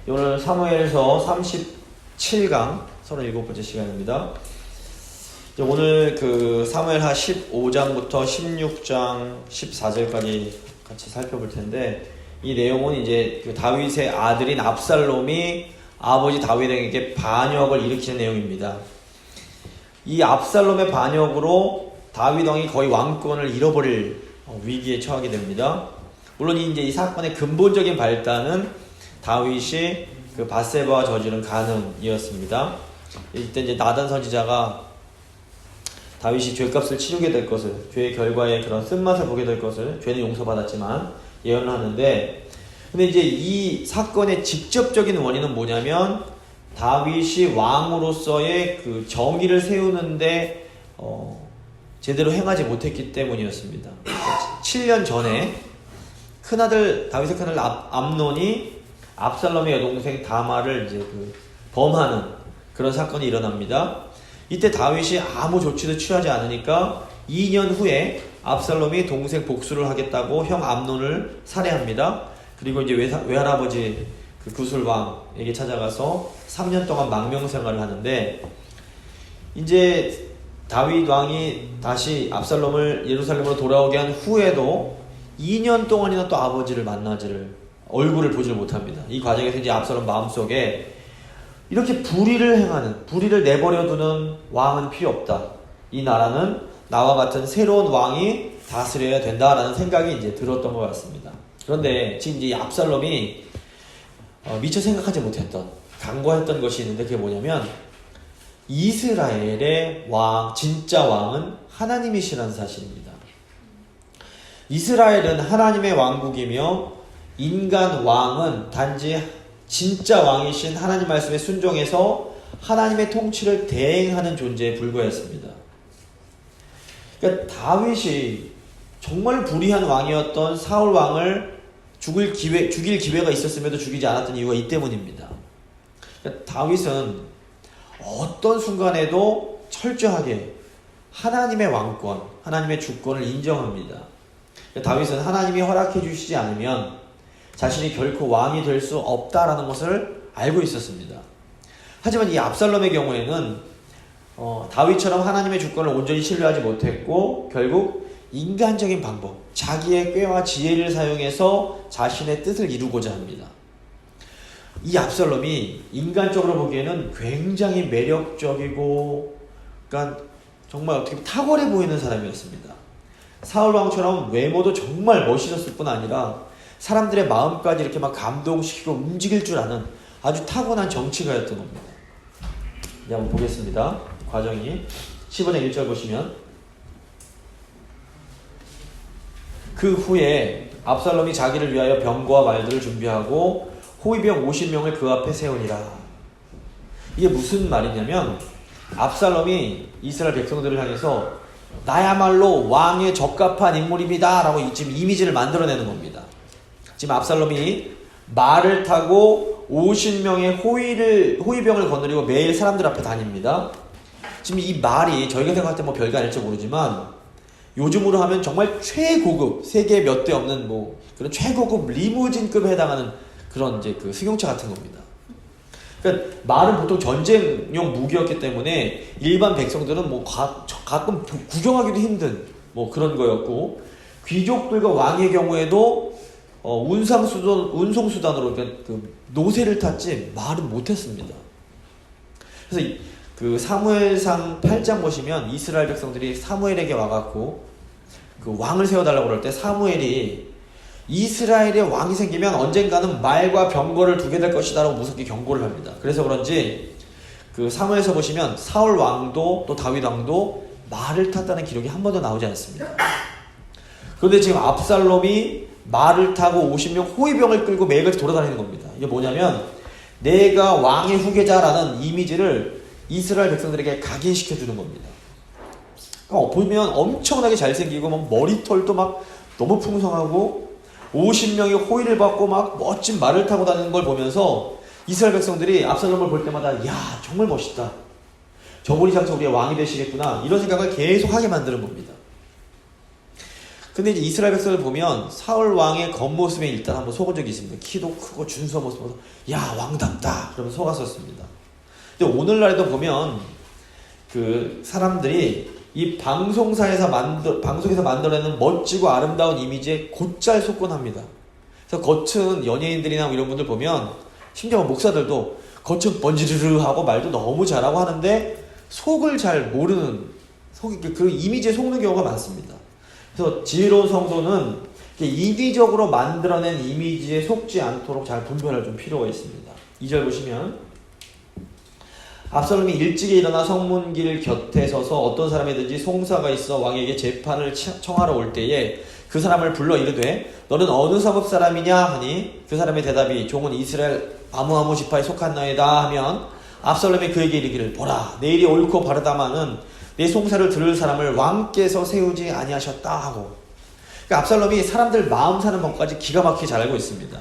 오늘 사무엘서 37강 37번째 시간입니다. 오늘 그 사무엘하 15장부터 16장 14절까지 같이 살펴볼 텐데, 이 내용은 이제 그 다윗의 아들인 압살롬이 아버지 다윗에게 반역을 일으키는 내용입니다. 이 압살롬의 반역으로 다윗 왕이 거의 왕권을 잃어버릴 위기에 처하게 됩니다. 물론 이제 이 사건의 근본적인 발단은 다윗이 그 밧세바와 저지른 간음이었습니다. 이때 이제 나단 선지자가 다윗이 죄값을 치르게 될 것을, 죄의 결과에 그런 쓴맛을 보게 될 것을, 죄는 용서받았지만 예언을 하는데, 근데 이제 이 사건의 직접적인 원인은 뭐냐면 다윗이 왕으로서의 그 정의를 세우는데 제대로 행하지 못했기 때문이었습니다. 7년 전에 다윗의 큰아들 암논이 압살롬의 여동생 다말을 이제 범하는 그런 사건이 일어납니다. 이때 다윗이 아무 조치도 취하지 않으니까 2년 후에 압살롬이 동생 복수를 하겠다고 형 암논을 살해합니다. 그리고 이제 외할아버지 그 구술왕에게 찾아가서 3년 동안 망명생활을 하는데, 이제 다윗 왕이 다시 압살롬을 예루살렘으로 돌아오게 한 후에도 2년 동안이나 또 아버지를 얼굴을 보지를 못합니다. 이 과정에서 이제 압살롬 마음속에 이렇게 불의를 내버려두는 왕은 필요 없다. 이 나라는 나와 같은 새로운 왕이 다스려야 된다라는 생각이 이제 들었던 것 같습니다. 그런데 지금 이제 압살롬이 미처 생각하지 못했던, 간과했던 것이 있는데, 그게 뭐냐면 이스라엘의 진짜 왕은 하나님이시라는 사실입니다. 이스라엘은 하나님의 왕국이며 인간 왕은 단지 진짜 왕이신 하나님 말씀에 순종해서 하나님의 통치를 대행하는 존재에 불과했습니다. 그러니까 다윗이 정말 불의한 왕이었던 사울 왕을 죽일 기회가 있었음에도 죽이지 않았던 이유가 이 때문입니다. 그러니까 다윗은 어떤 순간에도 철저하게 하나님의 왕권, 하나님의 주권을 인정합니다. 그러니까 다윗은 하나님이 허락해 주시지 않으면 자신이 결코 왕이 될 수 없다라는 것을 알고 있었습니다. 하지만 이 압살롬의 경우에는 다윗처럼 하나님의 주권을 온전히 신뢰하지 못했고, 결국 인간적인 방법, 자기의 꾀와 지혜를 사용해서 자신의 뜻을 이루고자 합니다. 이 압살롬이 인간적으로 보기에는 굉장히 매력적이고, 그러니까 정말 어떻게 보면 탁월해 보이는 사람이었습니다. 사울왕처럼 외모도 정말 멋있었을 뿐 아니라 사람들의 마음까지 이렇게 막 감동시키고 움직일 줄 아는 아주 타고난 정치가였던 겁니다. 이제 한번 보겠습니다. 과정이 15장 1절 보시면, 그 후에 압살롬이 자기를 위하여 병거와 말들을 준비하고 호위병 50명을 그 앞에 세우니라. 이게 무슨 말이냐면 압살롬이 이스라엘 백성들을 향해서 나야말로 왕에 적합한 인물입니다 라고 지금 이미지를 만들어내는 겁니다. 지금 압살롬이 말을 타고 50명의 호위병을 거느리고 매일 사람들 앞에 다닙니다. 지금 이 말이 저희가 생각할 때 뭐 별게 아닐지 모르지만 요즘으로 하면 정말 최고급, 세계에 몇 대 없는 그런 최고급 리무진급에 해당하는 그런 이제 그 승용차 같은 겁니다. 그러니까 말은 보통 전쟁용 무기였기 때문에 일반 백성들은 가끔 구경하기도 힘든 그런 거였고, 귀족들과 왕의 경우에도 운송수단으로 그 노새를 탔지 말은 못했습니다. 그래서 그 사무엘상 8장 보시면 이스라엘 백성들이 사무엘에게 와갖고 그 왕을 세워달라고 그럴 때 사무엘이 이스라엘의 왕이 생기면 언젠가는 말과 병거를 두게 될 것이다 라고 무섭게 경고를 합니다. 그래서 그런지 그 사무엘서 보시면 사울 왕도 또 다윗 왕도 말을 탔다는 기록이 한 번도 나오지 않습니다. 그런데 지금 압살롬이 말을 타고 50명 호위병을 끌고 매일같이 돌아다니는 겁니다. 이게 뭐냐면 내가 왕의 후계자라는 이미지를 이스라엘 백성들에게 각인시켜주는 겁니다. 보면 엄청나게 잘생기고 머리털도 너무 풍성하고 50명의 호위를 받고 멋진 말을 타고 다니는 걸 보면서 이스라엘 백성들이 압살롬을 볼 때마다 야 정말 멋있다, 저분이 장차 우리의 왕이 되시겠구나, 이런 생각을 계속 하게 만드는 겁니다. 근데 이제 이스라엘 백성을 보면 사울 왕의 겉모습에 일단 한번 속은 적이 있습니다. 키도 크고 준수한 모습 보면서 야 왕답다 그러면서 속았었습니다. 근데 오늘날에도 보면 그 사람들이 이 방송에서 만들어내는 멋지고 아름다운 이미지에 곧잘 속곤 합니다. 그래서 겉은 연예인들이나 이런 분들 보면 심지어 목사들도 겉은 번지르르 하고 말도 너무 잘하고 하는데 속을 잘 모르는 그 이미지에 속는 경우가 많습니다. 그래서 지혜로운 성도는 인위적으로 만들어낸 이미지에 속지 않도록 잘 분별할 좀 필요가 있습니다. 2절 보시면 압살롬이 일찍이 일어나 성문길 곁에 서서 어떤 사람이든지 송사가 있어 왕에게 재판을 청하러 올 때에 그 사람을 불러 이르되 너는 어느 성읍 사람이냐 하니 그 사람의 대답이 종은 이스라엘 아무아무 지파에 속한나이다 하면 압살롬이 그에게 이르기를 보라 내일이 옳고 바르다마는 내 송사를 들을 사람을 왕께서 세우지 아니하셨다 하고. 그러니까 압살롬이 사람들 마음 사는 법까지 기가 막히게 잘 알고 있습니다.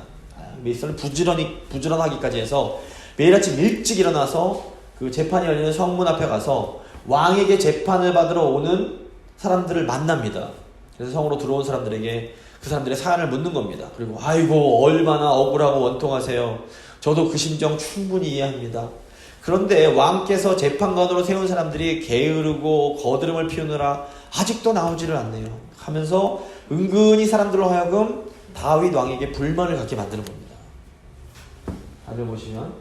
메이스는 부지런하기까지 해서 매일 아침 일찍 일어나서 그 재판이 열리는 성문 앞에 가서 왕에게 재판을 받으러 오는 사람들을 만납니다. 그래서 성으로 들어온 사람들에게 그 사람들의 사연을 묻는 겁니다. 그리고 아이고 얼마나 억울하고 원통하세요. 저도 그 심정 충분히 이해합니다. 그런데 왕께서 재판관으로 세운 사람들이 게으르고 거드름을 피우느라 아직도 나오지를 않네요 하면서 은근히 사람들로 하여금 다윗 왕에게 불만을 갖게 만드는 겁니다. 다들 보시면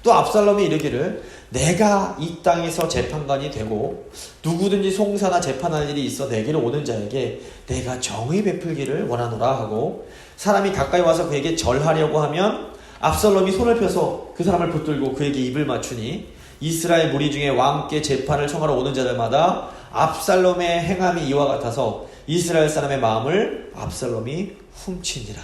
또 압살롬이 이르기를 내가 이 땅에서 재판관이 되고 누구든지 송사나 재판할 일이 있어 내게로 오는 자에게 내가 정의 베풀기를 원하노라 하고 사람이 가까이 와서 그에게 절하려고 하면 압살롬이 손을 펴서 그 사람을 붙들고 그에게 입을 맞추니 이스라엘 무리 중에 왕께 재판을 청하러 오는 자들마다 압살롬의 행함이 이와 같아서 이스라엘 사람의 마음을 압살롬이 훔치니라.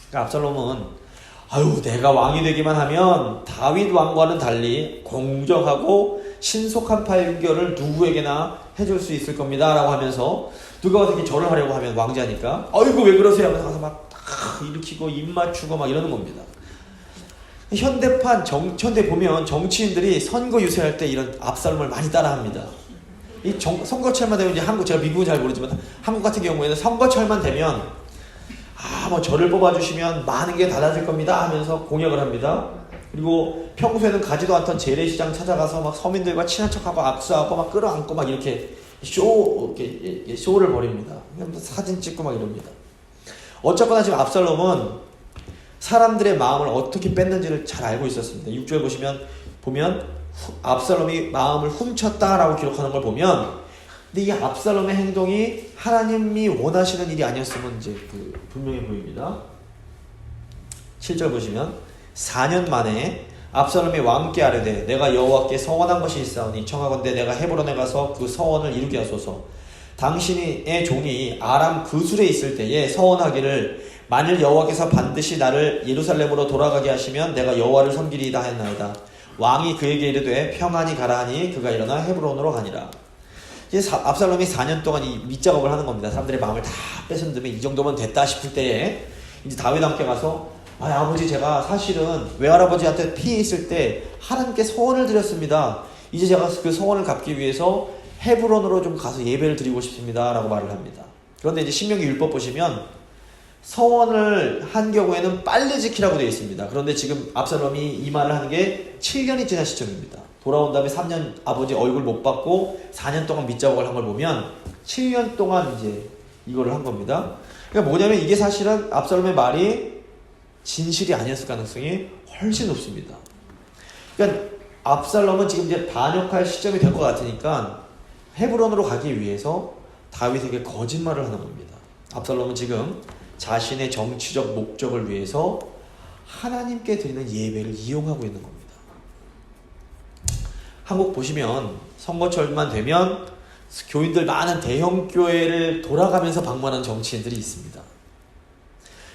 그러니까 압살롬은 아유 내가 왕이 되기만 하면 다윗 왕과는 달리 공정하고 신속한 판결을 누구에게나 해줄 수 있을 겁니다 라고 하면서 누가 와서 이렇게 절을 하려고 하면 왕자니까 아이고 왜 그러세요 하면서 가서 막 일으키고 입 맞추고 막 이러는 겁니다. 현대 보면 정치인들이 선거 유세할 때 이런 압살롬을 많이 따라합니다. 이 선거철만 되면 이제 제가 미국은 잘 모르지만 한국 같은 경우에는 선거철만 되면 뭐 저를 뽑아주시면 많은 게 달라질 겁니다 하면서 공약을 합니다. 그리고 평소에는 가지도 않던 재래시장 찾아가서 막 서민들과 친한 척하고 악수하고 막 끌어안고 막 이렇게 쇼를 벌입니다. 사진 찍고 막 이럽니다. 어쨌거나 지금 압살롬은 사람들의 마음을 어떻게 뺐는지를 잘 알고 있었습니다. 6절 보면 압살롬이 마음을 훔쳤다라고 기록하는 걸 보면 근데 이 압살롬의 행동이 하나님이 원하시는 일이 아니었으면 이제 분명해 보입니다. 7절 보시면 4년 만에 압살롬이 왕께 아뢰되 내가 여호와께 서원한 것이 있사오니 청하건대 내가 헤브론에 가서 그 서원을 이루게 하소서. 당신의 종이 아람 그술에 있을 때에 서원하기를 만일 여호와께서 반드시 나를 예루살렘으로 돌아가게 하시면 내가 여호와를 섬기리이다 하였나이다. 왕이 그에게 이르되 평안히 가라 하니 그가 일어나 헤브론으로 가니라. 이제 압살롬이 4년 동안 이 밑작업을 하는 겁니다. 사람들의 마음을 다 뺏은 다음에 이 정도면 됐다 싶을 때에 이제 다윗 함께 가서 아버지 제가 사실은 외할아버지한테 피해 있을 때 하나님께 서원을 드렸습니다. 이제 제가 그 서원을 갚기 위해서 헤브론으로 좀 가서 예배를 드리고 싶습니다 라고 말을 합니다. 그런데 이제 신명기 율법 보시면 서원을 한 경우에는 빨리 지키라고 되어 있습니다. 그런데 지금 압살롬이 이 말을 하는 게 7년이 지난 시점입니다. 돌아온 다음에 3년 아버지 얼굴 못 봤고 4년 동안 밑작업을 한 걸 보면 7년 동안 이제 이거를 한 겁니다. 그러니까 뭐냐면 이게 사실은 압살롬의 말이 진실이 아니었을 가능성이 훨씬 높습니다. 그러니까 압살롬은 지금 이제 반역할 시점이 될 것 같으니까 헤브론으로 가기 위해서 다윗에게 거짓말을 하는 겁니다. 압살롬은 지금 자신의 정치적 목적을 위해서 하나님께 드리는 예배를 이용하고 있는 겁니다. 한국 보시면 선거철만 되면 교인들 많은 대형 교회를 돌아가면서 방문하는 정치인들이 있습니다.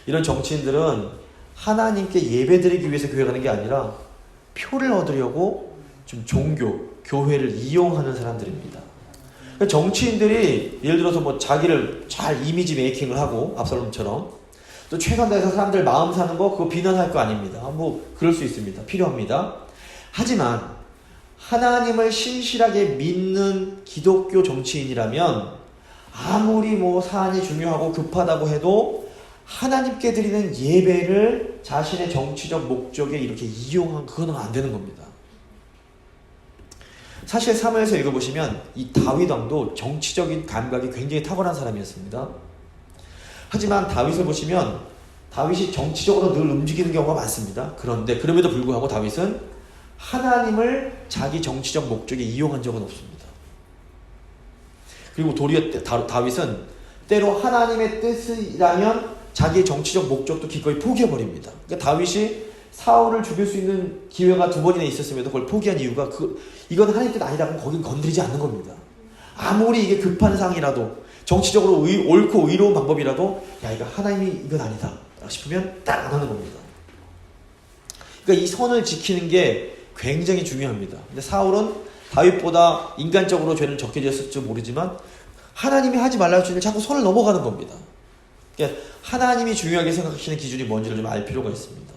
이런 정치인들은 하나님께 예배드리기 위해서 교회 가는 게 아니라 표를 얻으려고 좀 교회를 이용하는 사람들입니다. 정치인들이 예를 들어서 뭐 자기를 잘 이미지 메이킹을 하고 압살롬처럼 또 최선 다해서 사람들 마음 사는 거 그거 비난할 거 아닙니다. 뭐 그럴 수 있습니다. 필요합니다. 하지만 하나님을 신실하게 믿는 기독교 정치인이라면 아무리 뭐 사안이 중요하고 급하다고 해도 하나님께 드리는 예배를 자신의 정치적 목적에 이렇게 이용한 그거는 안 되는 겁니다. 사실 사무엘서 읽어보시면 이 다윗 왕도 정치적인 감각이 굉장히 탁월한 사람이었습니다. 하지만 다윗을 보시면 다윗이 정치적으로 늘 움직이는 경우가 많습니다. 그런데 그럼에도 불구하고 다윗은 하나님을 자기 정치적 목적에 이용한 적은 없습니다. 그리고 도리어 다윗은 때로 하나님의 뜻이라면 자기의 정치적 목적도 기꺼이 포기해버립니다. 그러니까 다윗이 사울을 죽일 수 있는 기회가 2번이나 있었음에도 그걸 포기한 이유가 이건 하나님 뜻 아니다. 그럼 거긴 건드리지 않는 겁니다. 아무리 이게 급한 상이라도 정치적으로 옳고 의로운 방법이라도 야 이거 하나님이 이건 아니다 싶으면 딱 안 하는 겁니다. 그러니까 이 선을 지키는 게 굉장히 중요합니다. 근데 사울은 다윗보다 인간적으로 죄는 적게 지었을지 모르지만 하나님이 하지 말라고 주는 자꾸 선을 넘어가는 겁니다. 그러니까 하나님이 중요하게 생각하시는 기준이 뭔지를 좀 알 필요가 있습니다.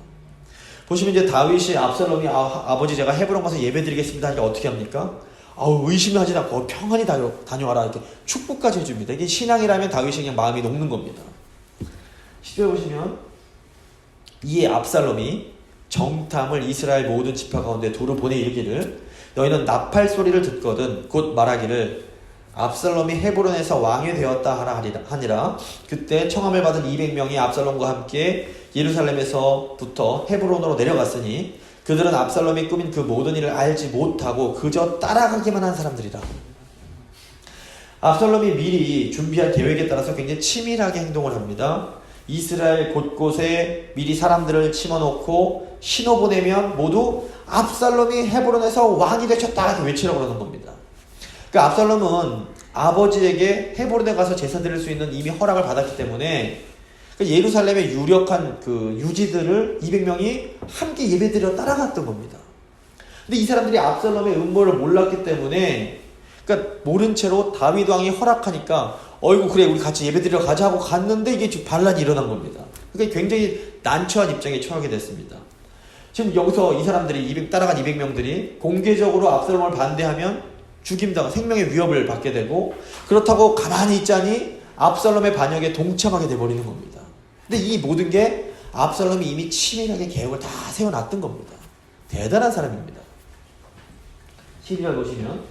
보시면 이제 다윗이 압살롬이 아버지 제가 헤브론 가서 예배드리겠습니다 하니까 어떻게 합니까? 의심하지 않고 평안히 다녀와라 이렇게 축복까지 해줍니다. 이게 신앙이라면 다윗이 그냥 마음이 녹는 겁니다. 10절 보시면 이에 압살롬이 정탐을 이스라엘 모든 지파 가운데 두루 보내 이르기를 너희는 나팔 소리를 듣거든 곧 말하기를 압살롬이 헤브론에서 왕이 되었다 하니라. 그때 청함을 받은 200명이 압살롬과 함께 예루살렘에서부터 헤브론으로 내려갔으니 그들은 압살롬이 꾸민 그 모든 일을 알지 못하고 그저 따라가기만 한 사람들이라. 압살롬이 미리 준비한 계획에 따라서 굉장히 치밀하게 행동을 합니다. 이스라엘 곳곳에 미리 사람들을 치워놓고 신호 보내면 모두 압살롬이 헤브론에서 왕이 되셨다 이렇게 외치라고 그러는 겁니다. 그러니까 압살롬은 아버지에게 헤브론에 가서 제사 드릴 수 있는 이미 허락을 받았기 때문에 예루살렘의 유력한 그 유지들을 200명이 함께 예배드려 따라갔던 겁니다. 근데 이 사람들이 압살롬의 음모를 몰랐기 때문에 그러니까 모른 채로 다윗 왕이 허락하니까 어이구 그래 우리 같이 예배드리러 가자 하고 갔는데 이게 지금 반란이 일어난 겁니다. 그러니까 굉장히 난처한 입장에 처하게 됐습니다. 지금 여기서 이 사람들이 따라간 200명들이 공개적으로 압살롬을 반대하면 죽임당 생명의 위협을 받게 되고 그렇다고 가만히 있자니 압살롬의 반역에 동참하게 돼버리는 겁니다. 근데 이 모든 게 압살롬이 이미 치밀하게 계획을 다 세워놨던 겁니다. 대단한 사람입니다. 12절 보시면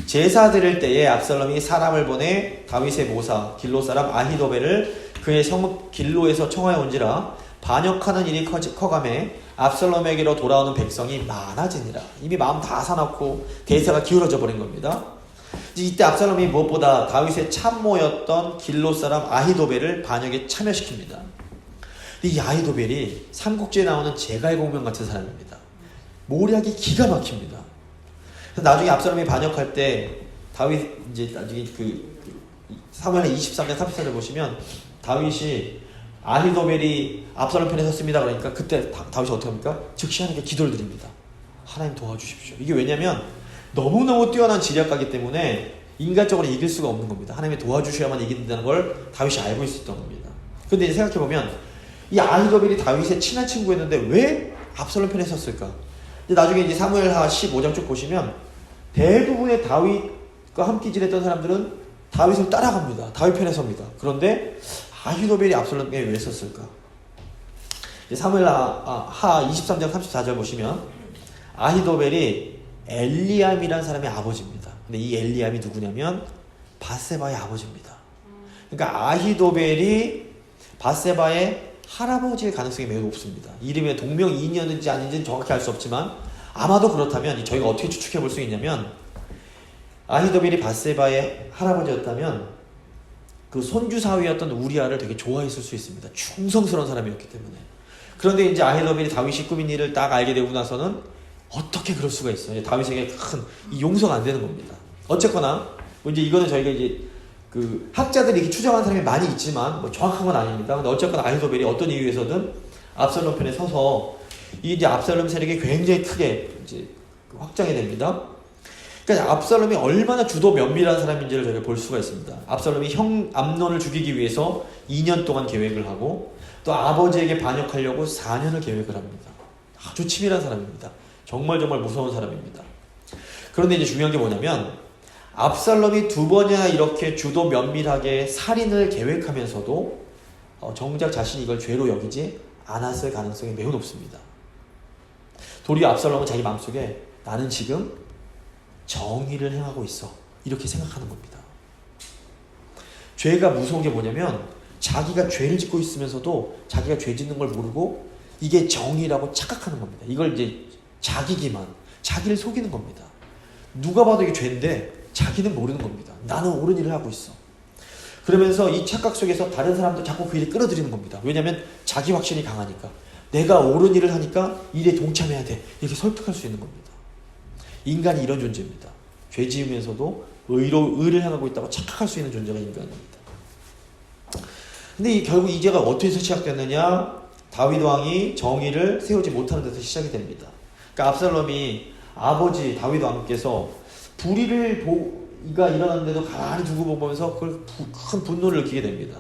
제사 드릴 때에 압살롬이 사람을 보내 다윗의 모사 길로 사람 아히도벨을 그의 성읍 길로에서 청하여 온지라 반역하는 일이 커가매 압살롬에게로 돌아오는 백성이 많아지니라. 이미 마음 다 사놓고 대세가 기울어져 버린 겁니다. 이때 압살롬이 무엇보다 다윗의 참모였던 길로 사람 아히도벨을 반역에 참여시킵니다. 이 아히도벨이 삼국지에 나오는 제갈공명 같은 사람입니다. 모략이 기가 막힙니다. 나중에 압살롬이 반역할 때 다윗 이제 나중에 사무엘하 23장 34절 보시면 다윗이 아히도벨이 압살롬 편에 섰습니다. 그러니까 그때 다윗이 어떻게 합니까? 즉시 하나님께 기도를 드립니다. 하나님 도와주십시오. 이게 왜냐면 너무너무 뛰어난 지략가이기 때문에 인간적으로 이길 수가 없는 겁니다. 하나님이 도와주셔야만 이긴다는 걸 다윗이 알고 있었던 겁니다. 근데 이제 생각해보면 이 아히도벨이 다윗의 친한 친구였는데 왜 압살롬 편에 섰을까? 나중에 이제 사무엘하 15장 쭉 보시면 대부분의 다윗과 함께 지냈던 사람들은 다윗을 따라갑니다. 다윗 편에 섭니다. 그런데 아히도벨이 압살롬에 왜 섰을까? 사무엘하 23장 34절 보시면 아히도벨이 엘리암이라는 사람의 아버지입니다. 근데 이 엘리암이 누구냐면 밧세바의 아버지입니다. 그러니까 아히도벨이 밧세바의 할아버지의 가능성이 매우 높습니다. 이름의 동명이인이었는지 아닌지는 정확히 알 수 없지만 아마도 그렇다면 저희가 어떻게 추측해 볼 수 있냐면 아히도벨이 밧세바의 할아버지였다면 그 손주 사위였던 우리아를 되게 좋아했을 수 있습니다. 충성스러운 사람이었기 때문에. 그런데 이제 아히도벨이 다윗이 꾸민 일을 딱 알게 되고 나서는 어떻게 그럴 수가 있어요? 다윗에게 큰 용서가 안 되는 겁니다. 어쨌거나 이제 이거는 저희가 이제 그 학자들이 이렇게 추정하는 사람이 많이 있지만 정확한 건 아닙니다. 근데 어쨌거나 아히도벨이 어떤 이유에서든 압살롬 편에 서서 이제 압살롬 세력이 굉장히 크게 이제 확장이 됩니다. 그러니까 압살롬이 얼마나 주도 면밀한 사람인지를 저희가 볼 수가 있습니다. 압살롬이 형 암논을 죽이기 위해서 2년 동안 계획을 하고 또 아버지에게 반역하려고 4년을 계획을 합니다. 아주 치밀한 사람입니다. 정말 무서운 사람입니다. 그런데 이제 중요한 게 뭐냐면 압살롬이 두 번이나 이렇게 주도 면밀하게 살인을 계획하면서도 정작 자신이 이걸 죄로 여기지 않았을 가능성이 매우 높습니다. 도리어 압살롬은 자기 마음속에 나는 지금 정의를 행하고 있어, 이렇게 생각하는 겁니다. 죄가 무서운 게 뭐냐면 자기가 죄를 짓고 있으면서도 자기가 죄 짓는 걸 모르고 이게 정의라고 착각하는 겁니다. 이걸 이제 자기기만, 자기를 속이는 겁니다. 누가 봐도 이게 죄인데 자기는 모르는 겁니다. 나는 옳은 일을 하고 있어. 그러면서 이 착각 속에서 다른 사람도 자꾸 그 일에 끌어들이는 겁니다. 왜냐하면 자기 확신이 강하니까. 내가 옳은 일을 하니까 일에 동참해야 돼, 이렇게 설득할 수 있는 겁니다. 인간이 이런 존재입니다. 죄 지으면서도 의를 행하고 있다고 착각할 수 있는 존재가 인간입니다. 근데 결국 이 죄가 어떻게 시작됐느냐? 다윗 왕이 정의를 세우지 못하는 데서 시작이 됩니다. 그러니까 압살롬이 아버지 다윗 왕께서 불의가 일어났는데도 가만히 두고 보면서 그걸 큰 분노를 느끼게 됩니다.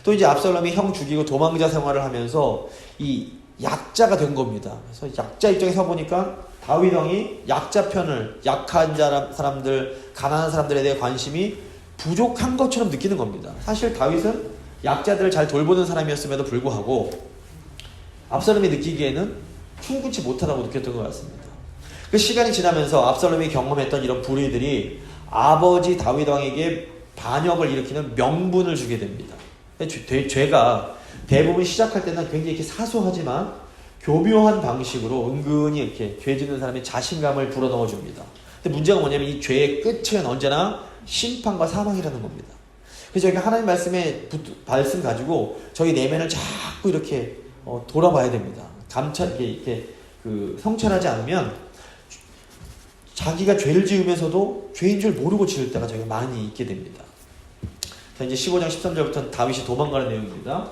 또 이제 압살롬이 형 죽이고 도망자 생활을 하면서 이 약자가 된 겁니다. 그래서 약자 입장에서 보니까 다윗 왕이 약자 편을, 약한 사람들, 가난한 사람들에 대해 관심이 부족한 것처럼 느끼는 겁니다. 사실 다윗은 약자들을 잘 돌보는 사람이었음에도 불구하고 압살롬이 느끼기에는 충분치 못하다고 느꼈던 것 같습니다. 그 시간이 지나면서 압살롬이 경험했던 이런 불의들이 아버지 다윗 왕에게 반역을 일으키는 명분을 주게 됩니다. 죄가 대부분 시작할 때는 굉장히 이렇게 사소하지만 교묘한 방식으로 은근히 이렇게 죄 짓는 사람의 자신감을 불어넣어 줍니다. 근데 문제가 뭐냐면 이 죄의 끝은 언제나 심판과 사망이라는 겁니다. 그래서 저희가 하나님 말씀 가지고 저희 내면을 자꾸 이렇게 돌아봐야 됩니다. 이렇게 성찰하지 않으면 자기가 죄를 지으면서도 죄인 줄 모르고 지을 때가 저희가 많이 있게 됩니다. 자, 이제 15장 13절부터는 다윗이 도망가는 내용입니다.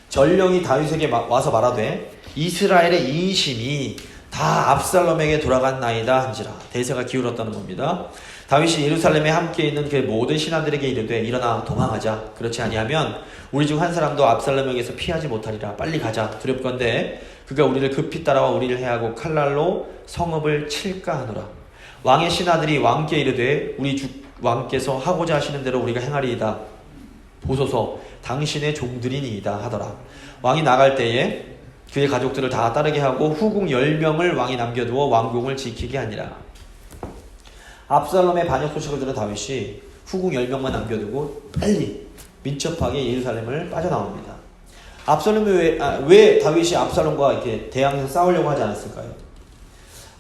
전령이 다윗에게 와서 말하되 이스라엘의 이심이 다 압살롬에게 돌아갔나이다 한지라. 대세가 기울었다는 겁니다. 다윗이 예루살렘에 함께 있는 그 모든 신하들에게 이르되 일어나 도망하자. 그렇지 아니하면 우리 중 한 사람도 압살롬에게서 피하지 못하리라. 빨리 가자. 두렵건대 그가 우리를 급히 따라와 우리를 해하고 칼날로 성읍을 칠까 하노라. 왕의 신하들이 왕께 이르되 우리 주 왕께서 하고자 하시는 대로 우리가 행하리이다. 보소서 당신의 종들이니이다 하더라. 왕이 나갈 때에 그의 가족들을 다 따르게 하고 후궁 10명을 왕이 남겨두어 왕궁을 지키게 하니라. 압살롬의 반역 소식을 들은 다윗이 후궁 10명만 남겨두고 빨리 민첩하게 예루살렘을 빠져나옵니다. 압살롬이 왜 다윗이 압살롬과 이렇게 대항해서 싸우려고 하지 않았을까요?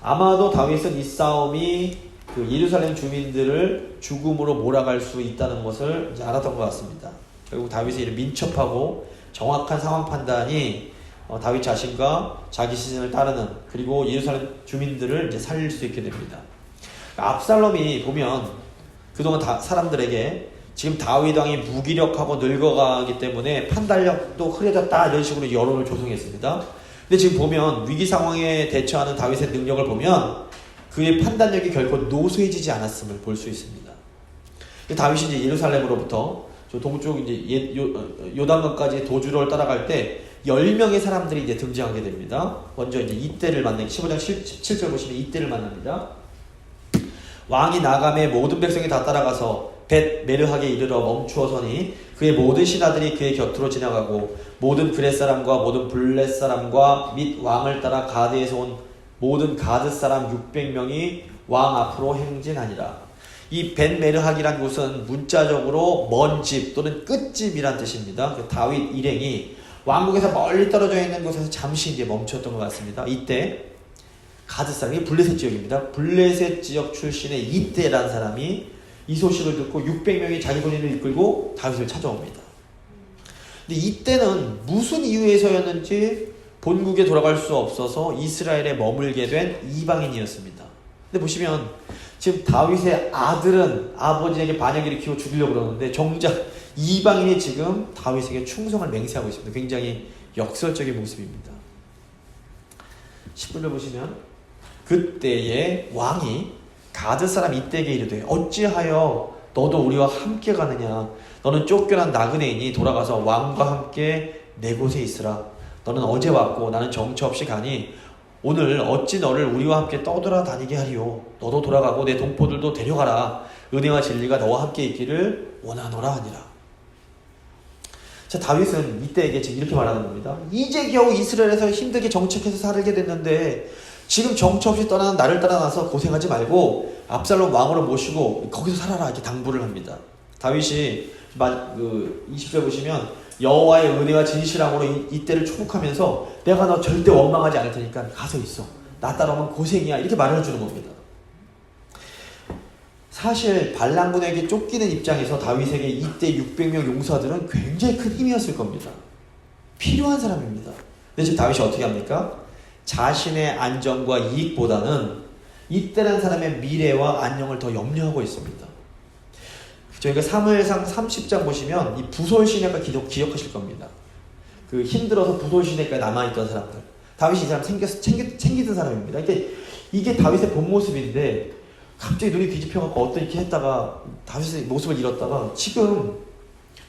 아마도 다윗은 이 싸움이 그 예루살렘 주민들을 죽음으로 몰아갈 수 있다는 것을 이제 알았던 것 같습니다. 결국 다윗의 이런 민첩하고 정확한 상황 판단이 다윗 자신과 자기 시즌을 따르는, 그리고 예루살렘 주민들을 이제 살릴 수 있게 됩니다. 압살롬이 보면 그동안 사람들에게 지금 다윗 왕이 무기력하고 늙어가기 때문에 판단력도 흐려졌다 이런 식으로 여론을 조성했습니다. 근데 지금 보면 위기 상황에 대처하는 다윗의 능력을 보면 그의 판단력이 결코 노쇠해지지 않았음을 볼 수 있습니다. 다윗이 이제 예루살렘으로부터 저 동쪽 이제 요단강까지 도주로를 따라갈 때 10명의 사람들이 이제 등장하게 됩니다. 먼저 이제 이때를 만나게 15장 17절 보시면 이때를 만납니다. 왕이 나감에 모든 백성이 다 따라가서 벳 메르하게 이르러 멈추어서니 그의 모든 신하들이 그의 곁으로 지나가고 모든 그렛 사람과 모든 블렛 사람과 및 왕을 따라 가드에서 온 모든 가드 사람 600명이 왕 앞으로 행진하니라. 이 벳 메르하기란 곳은 문자적으로 먼 집 또는 끝집이란 뜻입니다. 다윗 일행이 왕국에서 멀리 떨어져 있는 곳에서 잠시 이제 멈췄던 것 같습니다. 이때 가드 사람이 블레셋 지역입니다. 블레셋 지역 출신의 이때라는 사람이 이 소식을 듣고 600명이 자기 군인을 이끌고 다윗을 찾아옵니다. 근데 이때는 무슨 이유에서였는지 본국에 돌아갈 수 없어서 이스라엘에 머물게 된 이방인이었습니다. 근데 보시면 지금 다윗의 아들은 아버지에게 반역 일으키고 죽이려고 그러는데 정작 이방인이 지금 다윗에게 충성을 맹세하고 있습니다. 굉장히 역설적인 모습입니다. 10절을 보시면 그때에 왕이 가드 사람 이때에게 이르되 어찌하여 너도 우리와 함께 가느냐. 너는 쫓겨난 나그네이니 돌아가서 왕과 함께 내 곳에 있으라. 너는 어제 왔고 나는 정처 없이 가니 오늘 어찌 너를 우리와 함께 떠돌아다니게 하리요. 너도 돌아가고 내 동포들도 데려가라. 은혜와 진리가 너와 함께 있기를 원하노라 하니라. 자, 다윗은 이때에게 지금 이렇게 말하는 겁니다. 이제 겨우 이스라엘에서 힘들게 정착해서 살게 됐는데 지금 정처 없이 떠나는 나를 따라나서 고생하지 말고 압살롬 왕으로 모시고 거기서 살아라 이렇게 당부를 합니다. 다윗이 20절 보시면 여호와의 은혜와 진실함으로 이때를 축복하면서 내가 너 절대 원망하지 않을 테니까 가서 있어. 나 따라오면 고생이야. 이렇게 말을 해주는 겁니다. 사실 반란군에게 쫓기는 입장에서 다윗에게 이때 600명 용사들은 굉장히 큰 힘이었을 겁니다. 필요한 사람입니다. 근데 지금 다윗이 어떻게 합니까? 자신의 안정과 이익보다는 이때란 사람의 미래와 안녕을 더 염려하고 있습니다. 저희가 사무엘상 30장 보시면 이 부솔 시내가 기억하실 겁니다. 그 힘들어서 부솔 시내가 남아있던 사람들. 다윗이 이 사람 챙기던 사람입니다. 이게 다윗의 본 모습인데 갑자기 눈이 뒤집혀갖고 어떤 이렇게 했다가 다윗의 모습을 잃었다가 지금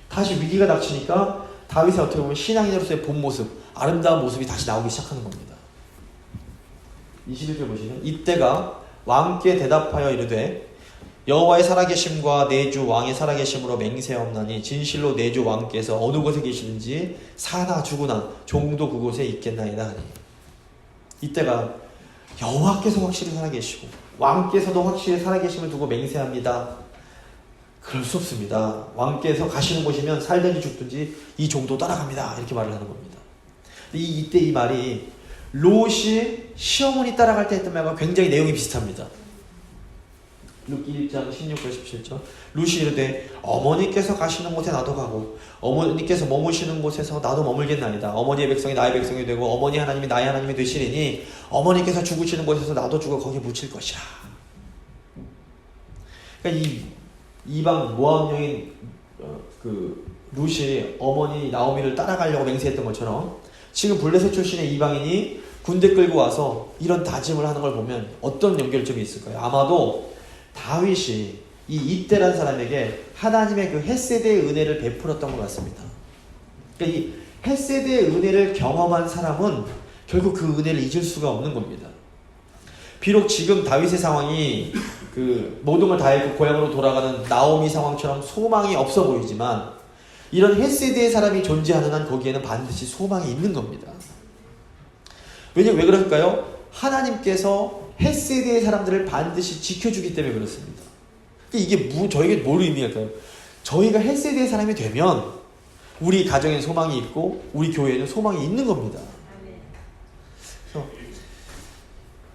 다시 위기가 닥치니까 다윗의 어떻게 보면 신앙인으로서의 본 모습, 아름다운 모습이 다시 나오기 시작하는 겁니다. 21절 보시면 이때가 왕께 대답하여 이르되 여호와의 살아계심과 내 주 왕의 살아계심으로 맹세하옵나니 진실로 내 주 왕께서 어느 곳에 계시는지 사나 죽으나 종도 그곳에 있겠나이다 하니. 이때가 여호와께서 확실히 살아계시고 왕께서도 확실히 살아계심을 두고 맹세합니다. 그럴 수 없습니다. 왕께서 가시는 곳이면 살든지 죽든지 이 종도 따라갑니다. 이렇게 말을 하는 겁니다. 이때 이 말이 롯이 시어머니 따라갈 때 했던 말과 굉장히 내용이 비슷합니다. 룻기 1장 16절 17절 룻이 이르되 어머니께서 가시는 곳에 나도 가고 어머니께서 머무시는 곳에서 나도 머물겠나이다. 어머니의 백성이 나의 백성이 되고 어머니 하나님이 나의 하나님이 되시리니 어머니께서 죽으시는 곳에서 나도 죽어 거기에 묻힐 것이라. 그러니까 이 이방 모압 여인 룻이 어머니 나오미를 따라가려고 맹세했던 것처럼 지금 블레셋 출신의 이방인이 군대 끌고 와서 이런 다짐을 하는 걸 보면 어떤 연결점이 있을까요? 아마도 다윗이 이때란 사람에게 하나님의 그 헷세대의 은혜를 베풀었던 것 같습니다. 그러니까 이 헷세대의 은혜를 경험한 사람은 결국 그 은혜를 잊을 수가 없는 겁니다. 비록 지금 다윗의 상황이 모든 걸 다 했고 고향으로 돌아가는 나오미 상황처럼 소망이 없어 보이지만 이런 헷세대의 사람이 존재하는 한 거기에는 반드시 소망이 있는 겁니다. 왜 그럴까요? 하나님께서 헷세대의 사람들을 반드시 지켜주기 때문에 그렇습니다. 이게 저에게 뭘 의미할까요? 저희가 헷세대의 사람이 되면 우리 가정에는 소망이 있고 우리 교회에는 소망이 있는 겁니다. 그래서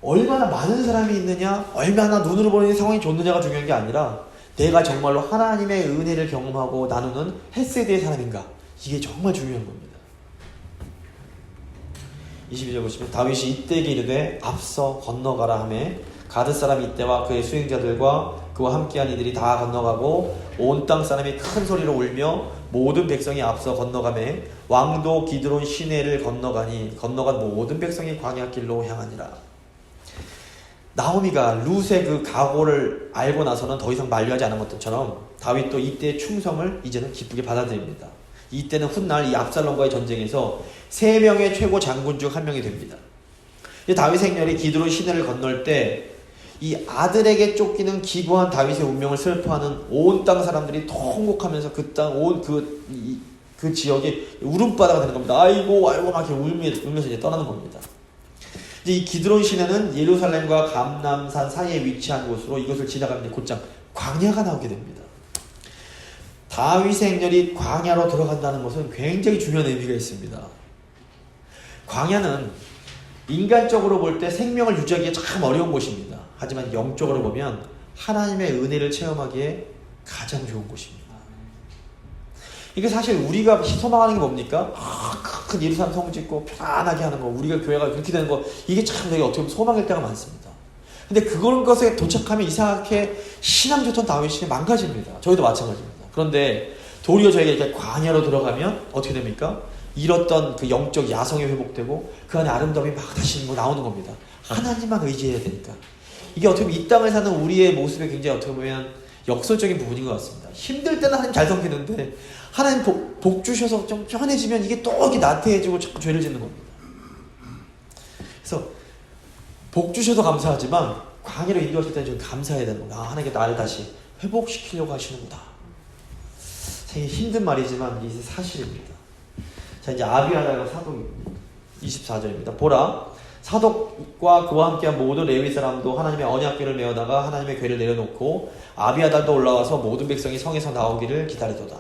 얼마나 많은 사람이 있느냐, 얼마나 눈으로 보이는 상황이 좋느냐가 중요한 게 아니라 내가 정말로 하나님의 은혜를 경험하고 나누는 헷세대의 사람인가, 이게 정말 중요한 겁니다. 22절 보시면 다윗이 이때에게 이르되 앞서 건너가라 하매 가드 사람 이때와 그의 수행자들과 그와 함께한 이들이 다 건너가고 온 땅 사람이 큰 소리로 울며 모든 백성이 앞서 건너가매 왕도 기드론 시내를 건너간 모든 백성이 광야 길로 향하니라. 나오미가 룻의 그 각오를 알고 나서는 더 이상 만류하지 않은 것처럼 다윗도 이때의 충성을 이제는 기쁘게 받아들입니다. 이때는 훗날 이 압살롬과의 전쟁에서 3명의 최고 장군 중 1명이 됩니다. 다윗 생렬이 기드론 시내를 건널 때 이 아들에게 쫓기는 기구한 다윗의 운명을 슬퍼하는 온 땅 사람들이 통곡하면서 그 땅 온 그 지역이 울음바다가 되는 겁니다. 아이고 막 이렇게 울면서 이제 떠나는 겁니다. 이제 이 기드론 시내는 예루살렘과 감람산 사이에 위치한 곳으로 이것을 지나가면 곧장 광야가 나오게 됩니다. 다윗의 행렬이 광야로 들어간다는 것은 굉장히 중요한 의미가 있습니다. 광야는 인간적으로 볼 때 생명을 유지하기에 참 어려운 곳입니다. 하지만 영적으로 보면 하나님의 은혜를 체험하기에 가장 좋은 곳입니다. 이게 사실 우리가 소망하는 게 뭡니까? 큰 예루살렘 성 짓고 편안하게 하는 거, 우리가 교회가 그렇게 되는 거, 이게 참 되게 어떻게 보면 소망일 때가 많습니다. 근데 그런 것에 도착하면 이상하게 신앙 좋던 다윗이 망가집니다. 저희도 마찬가지입니다. 그런데 도리어 저희가 이렇게 광야로 들어가면 어떻게 됩니까? 잃었던 그 영적 야성이 회복되고 그 안에 아름다움이 막 다시 나오는 겁니다. 하나님만 의지해야 되니까. 이게 어떻게 보면 이 땅을 사는 우리의 모습에 굉장히 어떻게 보면 역설적인 부분인 것 같습니다. 힘들 때는 하나님 잘 섬기는데 하나님 복 주셔서 좀 편해지면 이게 또 이렇게 나태해지고 자꾸 죄를 짓는 겁니다. 그래서 복 주셔도 감사하지만 광야로 인도하실 때는 좀 감사해야 되는 겁니다. 하나님께 나를 다시 회복시키려고 하시는구나. 되게 힘든 말이지만 이게 사실입니다. 자, 이제 아비아달과 사독입니다. 24절입니다. 보라, 사독과 그와 함께한 모든 레위 사람도 하나님의 언약궤를 메어다가 하나님의 궤를 내려놓고 아비아달도 올라와서 모든 백성이 성에서 나오기를 기다리도다.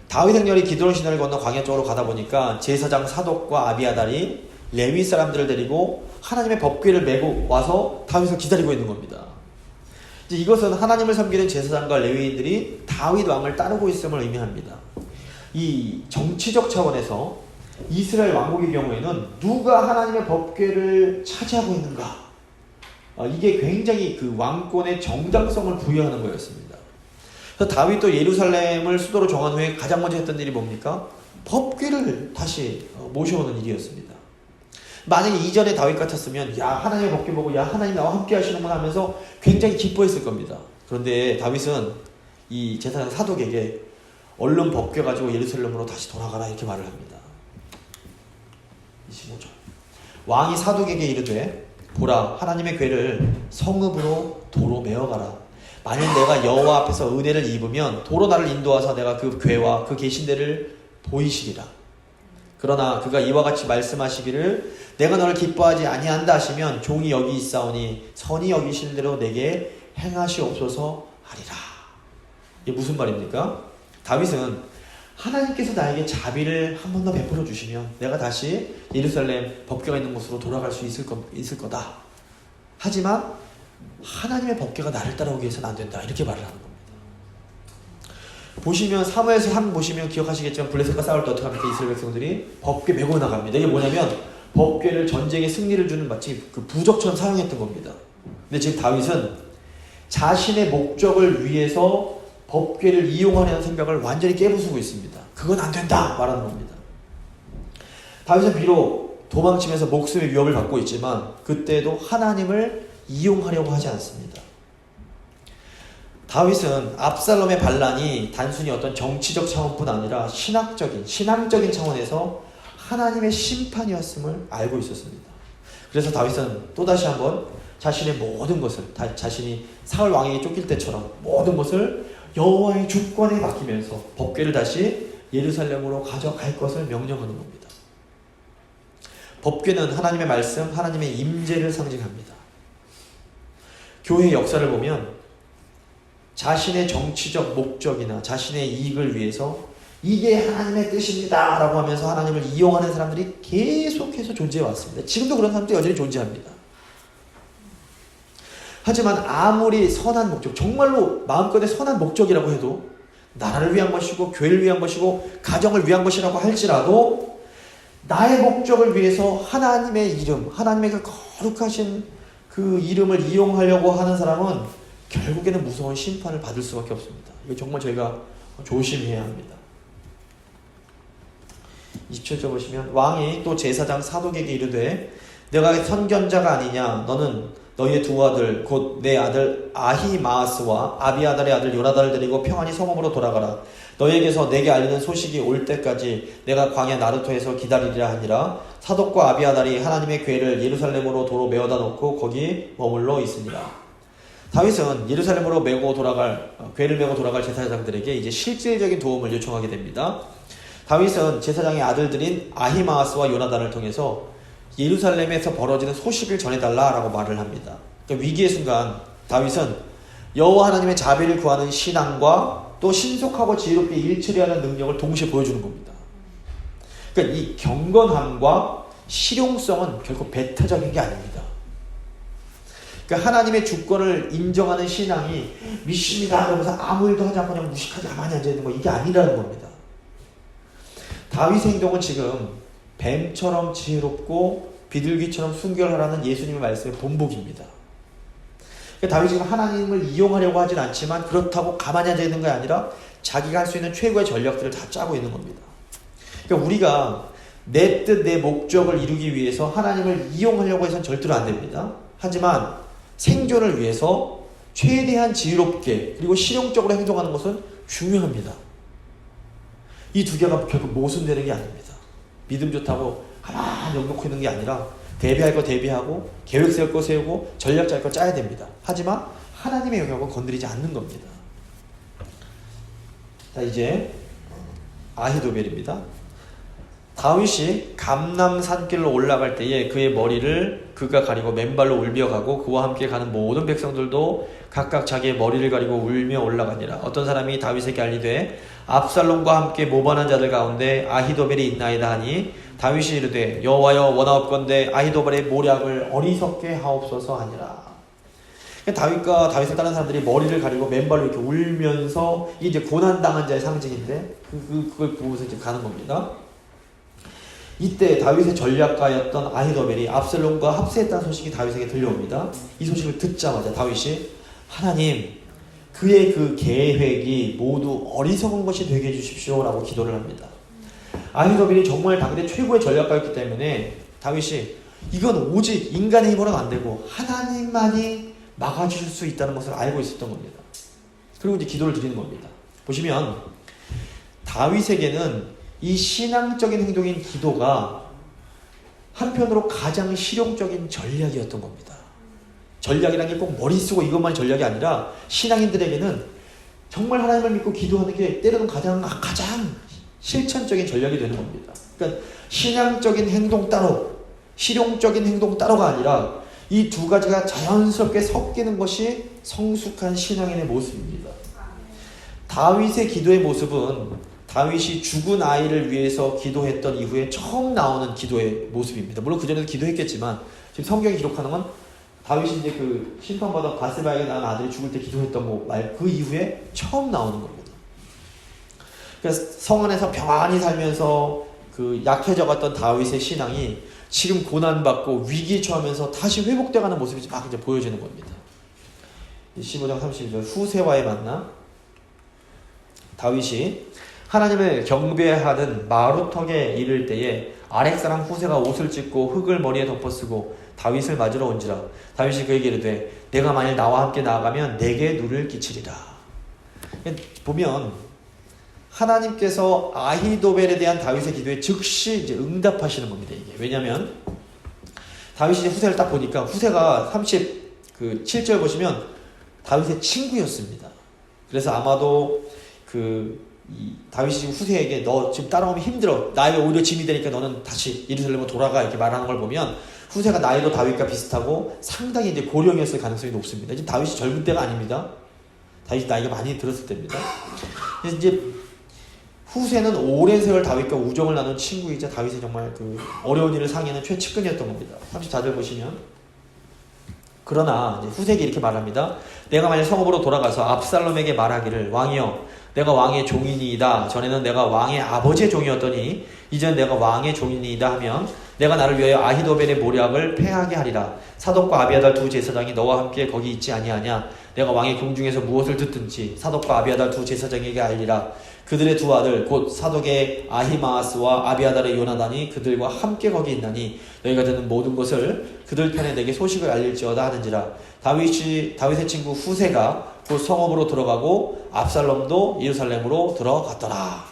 다윗 행렬이 기드론 시내를 건너 광야 쪽으로 가다 보니까 제사장 사독과 아비아달이 레위 사람들을 데리고 하나님의 법궤를 메고 와서 다윗을 기다리고 있는 겁니다. 이제 이것은 하나님을 섬기는 제사장과 레위인들이 다윗 왕을 따르고 있음을 의미합니다. 이 정치적 차원에서 이스라엘 왕국의 경우에는 누가 하나님의 법궤를 차지하고 있는가, 이게 굉장히 그 왕권의 정당성을 부여하는 거였습니다. 그래서 다윗도 예루살렘을 수도로 정한 후에 가장 먼저 했던 일이 뭡니까? 법궤를 다시 모셔오는 일이었습니다. 만약에 이전에 다윗 같았으면 야, 하나님의 법궤 보고 야, 하나님 나와 함께 하시는구나 하면서 굉장히 기뻐했을 겁니다. 그런데 다윗은 이 제사장 사독에게 얼른 법궤 가지고 예루살렘으로 다시 돌아가라 이렇게 말을 합니다. 25절. 왕이 사독에게 이르되 보라, 하나님의 궤를 성읍으로 도로 메어가라. 만일 내가 여호와 앞에서 은혜를 입으면 도로 나를 인도하사 내가 그 궤와 그 계신 데를 보이시리라. 그러나 그가 이와 같이 말씀하시기를 내가 너를 기뻐하지 아니한다 하시면 종이 여기 있사오니 선이 여기실 대로 내게 행하시옵소서 하리라. 이게 무슨 말입니까? 다윗은 하나님께서 나에게 자비를 한 번 더 베풀어 주시면 내가 다시 예루살렘 법궤가 있는 곳으로 돌아갈 수 있을 거다. 하지만 하나님의 법궤가 나를 따라오기 위해서는 안 된다. 이렇게 말을 하는 겁니다. 보시면 사무엘서 3 보시면 기억하시겠지만 블레셋과 싸울 때 어떻게 합니까? 이스라엘 백성들이 법궤 메고 나갑니다. 이게 뭐냐면 법궤를 전쟁에 승리를 주는 마치 그 부적처럼 사용했던 겁니다. 근데 지금 다윗은 자신의 목적을 위해서 법궤를 이용하려는 생각을 완전히 깨부수고 있습니다. 그건 안 된다 말하는 겁니다. 다윗은 비록 도망치면서 목숨의 위협을 받고 있지만 그때도 하나님을 이용하려고 하지 않습니다. 다윗은 압살롬의 반란이 단순히 어떤 정치적 차원뿐 아니라 신앙적인 차원에서 하나님의 심판이었음을 알고 있었습니다. 그래서 다윗은 또다시 한번 자신의 모든 것을, 자신이 사울 왕에게 쫓길 때처럼 모든 것을 여호와의 주권에 맡기면서 법궤를 다시 예루살렘으로 가져갈 것을 명령하는 겁니다. 법궤는 하나님의 말씀, 하나님의 임재를 상징합니다. 교회의 역사를 보면 자신의 정치적 목적이나 자신의 이익을 위해서 이게 하나님의 뜻입니다 라고 하면서 하나님을 이용하는 사람들이 계속해서 존재해 왔습니다. 지금도 그런 사람들이 여전히 존재합니다. 하지만 아무리 선한 목적, 정말로 마음껏의 선한 목적이라고 해도 나라를 위한 것이고 교회를 위한 것이고 가정을 위한 것이라고 할지라도 나의 목적을 위해서 하나님의 이름, 하나님의 그 거룩하신 그 이름을 이용하려고 하는 사람은 결국에는 무서운 심판을 받을 수밖에 없습니다. 이거 정말 저희가 조심해야 합니다. 27절 보시면 왕이 또 제사장 사독에게 이르되 내가 선견자가 아니냐 너는 너희의 두 아들 곧 내 아들 아히마아스와 아비아달의 아들 요나단을 데리고 평안히 성읍으로 돌아가라. 너희에게서 내게 알리는 소식이 올 때까지 내가 광야 나르토에서 기다리리라 하니라. 사독과 아비아달이 하나님의 궤를 예루살렘으로 도로 메어다 놓고 거기 머물러 있으니라. 다윗은 예루살렘으로 궤를 메고 돌아갈 제사장들에게 이제 실질적인 도움을 요청하게 됩니다. 다윗은 제사장의 아들들인 아히마아스와 요나단을 통해서 예루살렘에서 벌어지는 소식을 전해달라라고 말을 합니다. 그러니까 위기의 순간 다윗은 여호와 하나님의 자비를 구하는 신앙과 또 신속하고 지혜롭게 일 처리하는 능력을 동시에 보여주는 겁니다. 그러니까 이 경건함과 실용성은 결코 배타적인 게 아닙니다. 그러니까 하나님의 주권을 인정하는 신앙이 믿습니다 그러면서 아무 일도 하지 않고 그냥 무식하게 가만히 앉아있는 거, 이게 아니라는 겁니다. 다윗의 행동은 지금 뱀처럼 지혜롭고 비둘기처럼 순결하라는 예수님의 말씀의 본보기입니다. 그러니까 다윗이 지금 하나님을 이용하려고 하진 않지만 그렇다고 가만히 앉아 있는 게 아니라 자기가 할 수 있는 최고의 전략들을 다 짜고 있는 겁니다. 그러니까 우리가 내 뜻, 내 목적을 이루기 위해서 하나님을 이용하려고 해서는 절대로 안 됩니다. 하지만 생존을 위해서 최대한 지혜롭게 그리고 실용적으로 행동하는 것은 중요합니다. 이 두 개가 결국 모순되는 게 아닙니다. 믿음 좋다고 가만히 넉넉히 있는 게 아니라 대비할 거 대비하고 계획 세울 거 세우고 전략 짤 거 짜야 됩니다. 하지만 하나님의 영역은 건드리지 않는 겁니다. 자, 이제 아히도벨입니다. 다윗이 감람 산길로 올라갈 때에 그의 머리를 그가 가리고 맨발로 울며 가고 그와 함께 가는 모든 백성들도 각각 자기의 머리를 가리고 울며 올라가니라. 어떤 사람이 다윗에게 알리되 압살롬과 함께 모반한 자들 가운데 아히도벨이 있나이다 하니 다윗이 이르되 여호와여 원하옵건대 아히도벨의 모략을 어리석게 하옵소서 하니라. 다윗과 다윗을 따르는 사람들이 머리를 가리고 맨발로 이렇게 울면서 이게 이제 고난당한 자의 상징인데 그걸 보고서 이제 가는 겁니다. 이때 다윗의 전략가였던 아히도벨이 압살롬과 합세했다는 소식이 다윗에게 들려옵니다. 이 소식을 듣자마자 다윗이 하나님 그의 그 계획이 모두 어리석은 것이 되게 해주십시오 라고 기도를 합니다. 아히도벨이 정말 당대 최고의 전략가였기 때문에 다윗이 이건 오직 인간의 힘으로는 안 되고 하나님만이 막아주실 수 있다는 것을 알고 있었던 겁니다. 그리고 이제 기도를 드리는 겁니다. 보시면 다윗에게는 이 신앙적인 행동인 기도가 한편으로 가장 실용적인 전략이었던 겁니다. 전략이라는 게 꼭 머리 쓰고 이것만이 전략이 아니라 신앙인들에게는 정말 하나님을 믿고 기도하는 게 때로는 가장 실천적인 전략이 되는 겁니다. 그러니까 신앙적인 행동 따로 실용적인 행동 따로가 아니라 이 두 가지가 자연스럽게 섞이는 것이 성숙한 신앙인의 모습입니다. 다윗의 기도의 모습은 다윗이 죽은 아이를 위해서 기도했던 이후에 처음 나오는 기도의 모습입니다. 물론 그전에도 기도했겠지만 지금 성경이 기록하는 건 다윗이 이제 그 심판받아 바세바에게 낳은 아들이 죽을 때 기도했던 그 이후에 처음 나오는 겁니다. 그래서 성 안에서 평안히 살면서 그 약해져갔던 다윗의 신앙이 지금 고난받고 위기에 처하면서 다시 회복돼가는 모습이 막 이제 보여지는 겁니다. 15장 32절 후세와의 만남. 다윗이 하나님을 경배하는 마루턱에 이를 때에 아렉 사람 후세가 옷을 찢고 흙을 머리에 덮어쓰고 다윗을 맞으러 온지라. 다윗이 그에게 이르되 내가 만일 나와 함께 나아가면 내게 누를 끼치리라. 보면 하나님께서 아히도벨에 대한 다윗의 기도에 즉시 이제 응답하시는 겁니다. 이게 왜냐하면 다윗이 이제 후세를 딱 보니까 후세가 37절 보시면 다윗의 친구였습니다. 그래서 아마도 다윗이 지금 후세에게 너 지금 따라오면 힘들어. 나에게 오히려 짐이 되니까 너는 다시 예루살렘으로 돌아가 이렇게 말하는 걸 보면 후세가 나이도 다윗과 비슷하고 상당히 이제 고령이었을 가능성이 높습니다. 지금 다윗이 젊은 때가 아닙니다. 다윗이 나이가 많이 들었을 때입니다. 그래서 이제 후세는 오랜 세월 다윗과 우정을 나눈 친구이자 다윗의 정말 그 어려운 일을 상의하는 최측근이었던 겁니다. 34절 보시면 그러나 이제 후세에게 이렇게 말합니다. 내가 만약 성읍으로 돌아가서 압살롬에게 말하기를 왕이여 내가 왕의 종이니이다. 전에는 내가 왕의 아버지의 종이었더니 이제는 내가 왕의 종이니이다 하면 내가 나를 위하여 아히도벨의 모략을 패하게 하리라. 사독과 아비아달 두 제사장이 너와 함께 거기 있지 아니하냐. 내가 왕의 궁중에서 무엇을 듣든지 사독과 아비아달 두 제사장에게 알리라. 그들의 두 아들 곧 사독의 아히마아스와 아비아달의 요나단이 그들과 함께 거기 있나니 너희가 듣는 모든 것을 그들 편에 내게 소식을 알릴지어다 하는지라. 다윗의 친구 후세가 곧 성읍으로 들어가고 압살롬도 예루살렘으로 들어갔더라.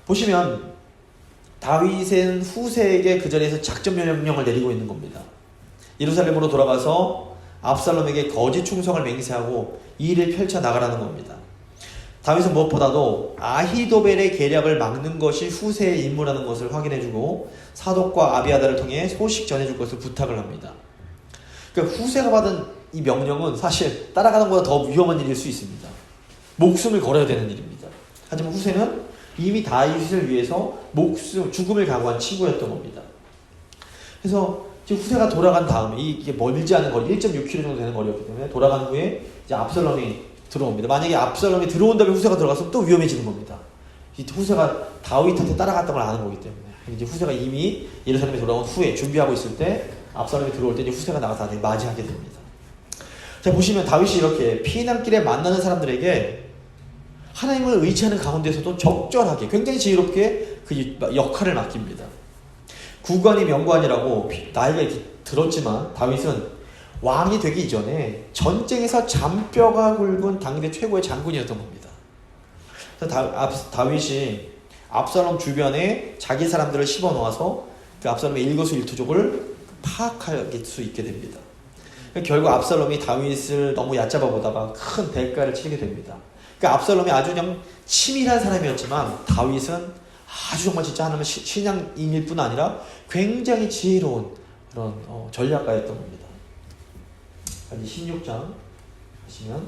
보시면 다윗은 후세에게 그 자리에서 작전 명령을 내리고 있는 겁니다. 예루살렘으로 돌아가서 압살롬에게 거짓 충성을 맹세하고 이 일을 펼쳐나가라는 겁니다. 다윗은 무엇보다도 아히도벨의 계략을 막는 것이 후세의 임무라는 것을 확인해주고 사독과 아비아달을 통해 소식 전해줄 것을 부탁을 합니다. 그러니까 후세가 받은 이 명령은 사실 따라가는 것보다 더 위험한 일일 수 있습니다. 목숨을 걸어야 되는 일입니다. 하지만 후세는 이미 다윗을 위해서 죽음을 각오한 친구였던 겁니다. 그래서 지금 후세가 돌아간 다음에 이게 멀지 않은 거리 1.6km 정도 되는 거리였기 때문에 돌아간 후에 이제 압살롬이 들어옵니다. 만약에 압살롬이 들어온 다음에 후세가 들어가서 또 위험해지는 겁니다. 후세가 다윗한테 따라갔던 걸 아는 거기 때문에 이제 후세가 이미 예루살렘에 돌아온 후에 준비하고 있을 때 압살롬이 들어올 때 이제 후세가 나가서 맞이하게 됩니다. 자, 보시면 다윗이 이렇게 피난길에 만나는 사람들에게 하나님을 의지하는 가운데서도 적절하게 굉장히 지혜롭게 그 역할을 맡깁니다. 구관이 명관이라고 나이가 이렇게 들었지만 다윗은 왕이 되기 이전에 전쟁에서 잔뼈가 굵은 당대 최고의 장군이었던 겁니다. 그래서 다윗이 압살롬 주변에 자기 사람들을 씹어놓아서 그 압살롬의 일거수일투족을 파악할 수 있게 됩니다. 결국 압살롬이 다윗을 너무 얕잡아 보다가 큰 대가를 치르게 됩니다. 그러니까 압살롬이 아주 그냥 치밀한 사람이었지만 다윗은 아주 정말 진짜 하나님의 신앙인일 뿐 아니라 굉장히 지혜로운 그런 전략가였던 겁니다. 16장 보시면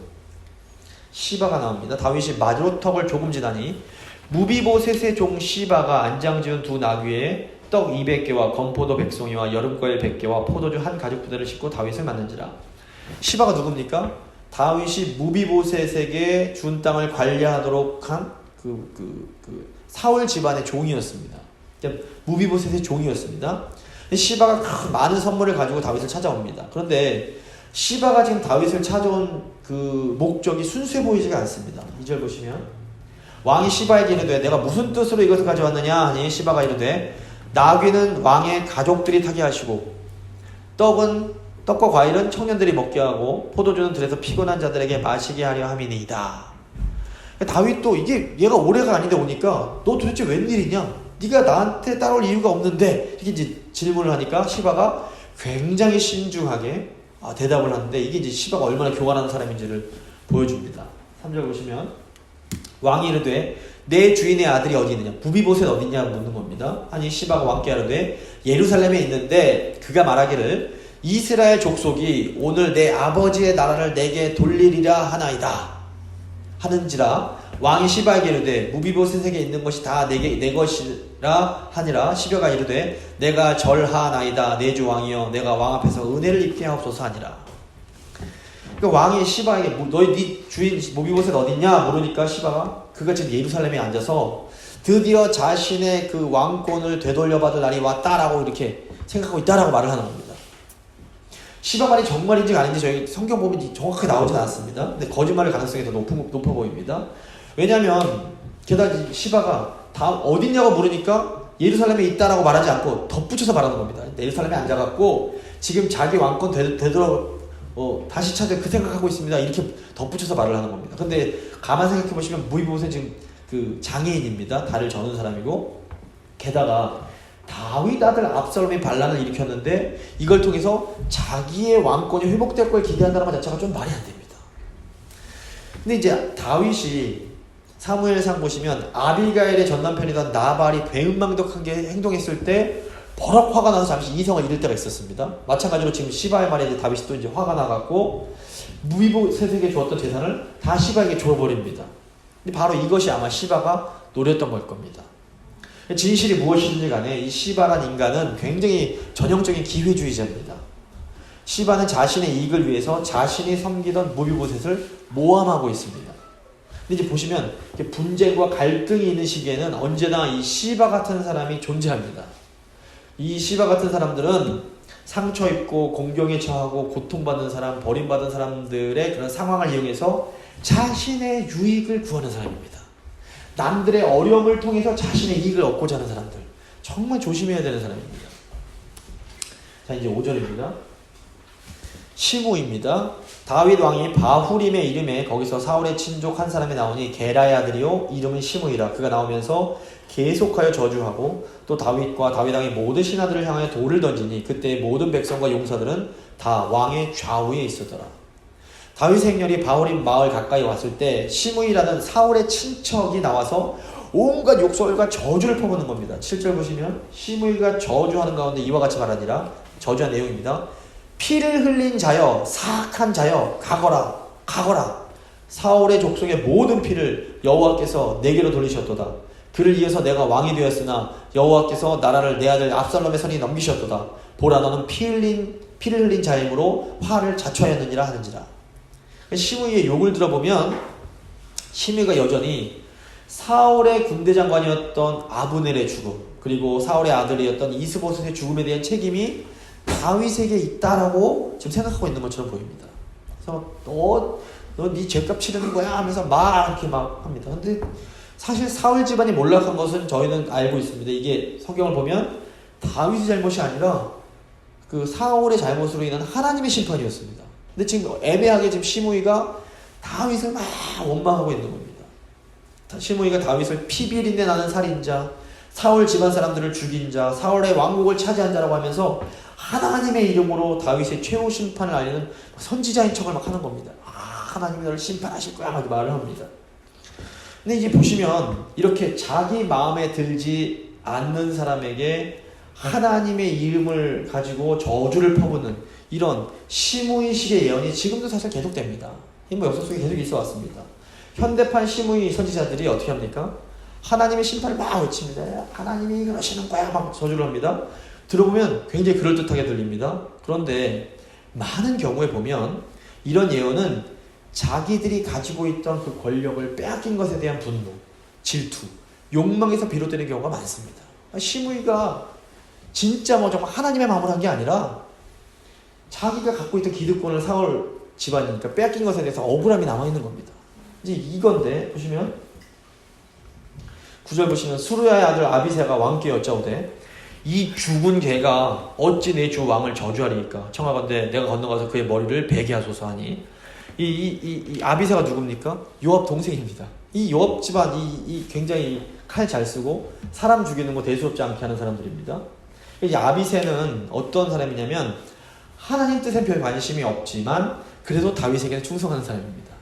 시바가 나옵니다. 다윗이 마루턱을 조금 지나니 무비보셋의 종 시바가 안장지은 두 나귀에 떡 200개와 건포도 100송이와 여름과일 100개와 포도주 한 가죽 부대를 싣고 다윗을 만난지라. 시바가 누굽니까? 다윗이 무비보셋에게 준 땅을 관리하도록 한 사울 집안의 종이었습니다. 무비보셋의 종이었습니다. 시바가 많은 선물을 가지고 다윗을 찾아옵니다. 그런데 시바가 지금 다윗을 찾아온 그 목적이 순수해 보이지가 않습니다. 2절 보시면 왕이 시바에게 이르되 내가 무슨 뜻으로 이것을 가져왔느냐 하니 시바가 이르되 나귀는 왕의 가족들이 타게 하시고 떡과 과일은 청년들이 먹게 하고 포도주는 들에서 피곤한 자들에게 마시게 하려 함이니이다. 다윗도 이게 얘가 올해가 아닌데 오니까 너 도대체 웬일이냐? 네가 나한테 따라올 이유가 없는데 이렇게 이제 질문을 하니까 시바가 굉장히 신중하게 대답을 하는데 이게 이제 시바가 얼마나 교만한 사람인지를 보여줍니다. 3절 보시면 왕이 이르되 내 주인의 아들이 어디 있느냐 무비보셋 어디 있냐고 묻는 겁니다. 아니 시바가 왕께 이르되 예루살렘에 있는데 그가 말하기를 이스라엘 족속이 오늘 내 아버지의 나라를 내게 돌리리라 하나이다 하는지라. 왕이 시바에게 이르되 무비보셋에게 있는 것이 다 내 것이라 하니라. 시바가 이르되 내가 절하나이다 내 주 왕이여 내가 왕 앞에서 은혜를 입게 하옵소서 하니라. 그러니까 왕이 시바에게 네 주인 무비보셋 어딨냐 물으니까 시바가 그가 지금 예루살렘에 앉아서 드디어 자신의 그 왕권을 되돌려받을 날이 왔다라고 이렇게 생각하고 있다라고 말을 하는 겁니다. 시바 말이 정말인지 아닌지 저희 성경 보면 정확하게 나오진 않았습니다. 근데 거짓말의 가능성이 더 높아 보입니다. 왜냐하면 게다가 시바가 다 어딨냐고 물으니까 예루살렘에 있다라고 말하지 않고 덧붙여서 말하는 겁니다. 예루살렘에 앉아갖고 지금 자기 왕권 다시 찾을 그 생각하고 있습니다. 이렇게 덧붙여서 말을 하는 겁니다. 근데 가만 생각해 보시면 무비보셋은 지금 그 장애인입니다. 다리를 저는 사람이고 게다가 다윗 아들 압살롬이 반란을 일으켰는데 이걸 통해서 자기의 왕권이 회복될 걸 기대한다는 것 자체가 좀 말이 안 됩니다. 근데 이제 다윗이 사무엘상 보시면 아비가일의 전남편이던 나발이 배은망덕하게 행동했을 때 버럭 화가 나서 잠시 이성을 잃을 때가 있었습니다. 마찬가지로 지금 시바의 말에 이제 다윗이 또 이제 화가 나갖고 무비보셋에게 주었던 재산을 다 시바에게 줘버립니다. 근데 바로 이것이 아마 시바가 노렸던 걸 겁니다. 진실이 무엇이든지 간에 이 시바란 인간은 굉장히 전형적인 기회주의자입니다. 시바는 자신의 이익을 위해서 자신이 섬기던 무비보셋을 모함하고 있습니다. 근데 이제 보시면 분쟁과 갈등이 있는 시기에는 언제나 이 시바 같은 사람이 존재합니다. 이 시바 같은 사람들은 상처 입고 공경에 처하고 고통받는 사람, 버림받은 사람들의 그런 상황을 이용해서 자신의 유익을 구하는 사람입니다. 남들의 어려움을 통해서 자신의 이익을 얻고자 하는 사람들. 정말 조심해야 되는 사람입니다. 자, 이제 5절입니다. 시므입니다. 다윗 왕이 바후림의 이름에 거기서 사울의 친족 한 사람이 나오니 게라의 아들이요 이름은 시므이라. 그가 나오면서 계속하여 저주하고 또 다윗과 다윗 왕의 모든 신하들을 향하여 돌을 던지니 그때 모든 백성과 용사들은 다 왕의 좌우에 있었더라. 다윗의 행렬이 바후림 마을 가까이 왔을 때 시므이라는 사울의 친척이 나와서 온갖 욕설과 저주를 퍼붓는 겁니다. 7절 보시면 시므이가 저주하는 가운데 이와 같이 말하니라. 저주한 내용입니다. 피를 흘린 자여 사악한 자여 가거라. 사울의 족속의 모든 피를 여호와께서 내게로 돌리셨도다. 그를 이어서 내가 왕이 되었으나 여호와께서 나라를 내 아들 압살롬의 손에 넘기셨도다. 보라 너는 피를 흘린 자이므로 화를 자초하였느니라 하는지라. 시므이의 욕을 들어보면 시므이가 여전히 사울의 군대 장관이었던 아브넬의 죽음 그리고 사울의 아들이었던 이스보셋의 죽음에 대한 책임이 다윗에게 있다라고 지금 생각하고 있는 것처럼 보입니다. 그래서 너 네 죄값 치르는 거야 하면서 막 이렇게 막 합니다. 근데 사실 사울 집안이 몰락한 것은 저희는 알고 있습니다. 이게 성경을 보면 다윗의 잘못이 아니라 그 사울의 잘못으로 인한 하나님의 심판이었습니다. 근데 지금 애매하게 지금 시므이가 다윗을 막 원망하고 있는 겁니다. 시므이가 다윗을 피비린내 나는 살인자, 사울 집안 사람들을 죽인 자, 사울의 왕국을 차지한 자라고 하면서 하나님의 이름으로 다윗의 최후 심판을 알리는 선지자인 척을 막 하는 겁니다. 하나님이 너를 심판하실 거야 막 말을 합니다. 근데 이제 보시면 이렇게 자기 마음에 들지 않는 사람에게 하나님의 이름을 가지고 저주를 퍼붓는 이런 시므이식의 예언이 지금도 사실 계속됩니다. 이 역사 속에 계속 있어 왔습니다. 현대판 시므이 선지자들이 어떻게 합니까? 하나님의 심판을 막 외칩니다. 하나님이 그러시는 거야 막 저주를 합니다. 들어보면 굉장히 그럴듯하게 들립니다. 그런데 많은 경우에 보면 이런 예언은 자기들이 가지고 있던 그 권력을 빼앗긴 것에 대한 분노, 질투, 욕망에서 비롯되는 경우가 많습니다. 시므이가 진짜 뭐 정말 하나님의 마음을 한 게 아니라 자기가 갖고 있던 기득권을 사울 집안이니까 빼앗긴 것에 대해서 억울함이 남아있는 겁니다. 이제 이건데 보시면 9절 보시면 수르야의 아들 아비새가 왕께 여짜오되 이 죽은 개가 어찌 내 주 왕을 저주하리이까 청하건대 내가 건너가서 그의 머리를 베게 하소서 하니 이 아비새가 누굽니까? 요압 동생입니다. 이 요압 집안 이 굉장히 칼 잘 쓰고 사람 죽이는 거 대수롭지 않게 하는 사람들입니다. 이 아비새는 어떤 사람이냐면 하나님 뜻에 별 관심이 없지만 그래도 다윗에게는 충성하는 사람입니다.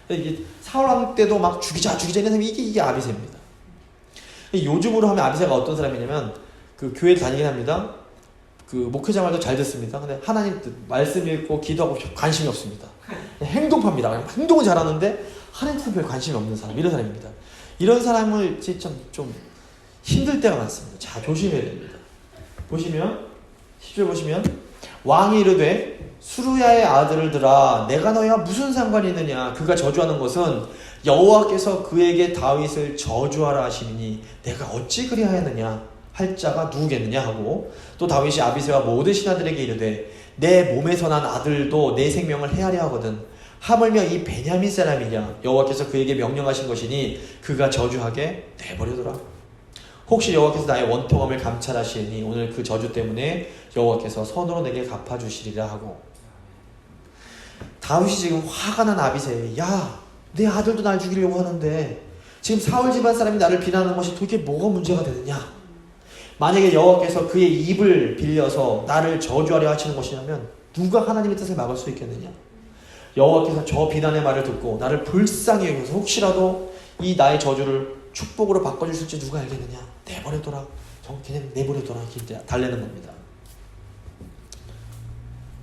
이게 사울 왕 때도 막 죽이자 이런 사람이 이게 아비새입니다. 요즘으로 하면 아비새가 어떤 사람이냐면 그 교회 다니긴 합니다. 그 목회자 말도 잘 듣습니다. 근데 하나님 뜻 말씀 읽고 기도하고 관심이 없습니다. 행동파입니다. 행동은 잘하는데 하나님 뜻에 별 관심이 없는 사람, 이런 사람입니다. 이런 사람을 좀 힘들 때가 많습니다. 자, 조심해야 됩니다. 보시면 10절 보시면 왕이 이르되 수르야의 아들들아 내가 너희와 무슨 상관이 있느냐 그가 저주하는 것은 여호와께서 그에게 다윗을 저주하라 하시니 내가 어찌 그리하였느냐 할 자가 누구겠느냐 하고 또 다윗이 아비새와 모든 신하들에게 이르되 내 몸에서 난 아들도 내 생명을 해하려 하거든 하물며 이 베냐민 사람이냐 여호와께서 그에게 명령하신 것이니 그가 저주하게 내버려둬라. 혹시 여호와께서 나의 원통함을 감찰하시니 오늘 그 저주 때문에 여호와께서 선으로 내게 갚아주시리라 하고 다윗이 지금 화가 난 아비새에 야 내 아들도 날 죽이려고 하는데 지금 사울 집안 사람이 나를 비난하는 것이 도대체 뭐가 문제가 되느냐. 만약에 여호와께서 그의 입을 빌려서 나를 저주하려 하시는 것이라면 누가 하나님의 뜻을 막을 수 있겠느냐. 여호와께서 저 비난의 말을 듣고 나를 불쌍히 여겨서 혹시라도 이 나의 저주를 축복으로 바꿔주실지 누가 알겠느냐. 내버려둬라. 그냥 내버려둬라. 이렇게 달래는 겁니다.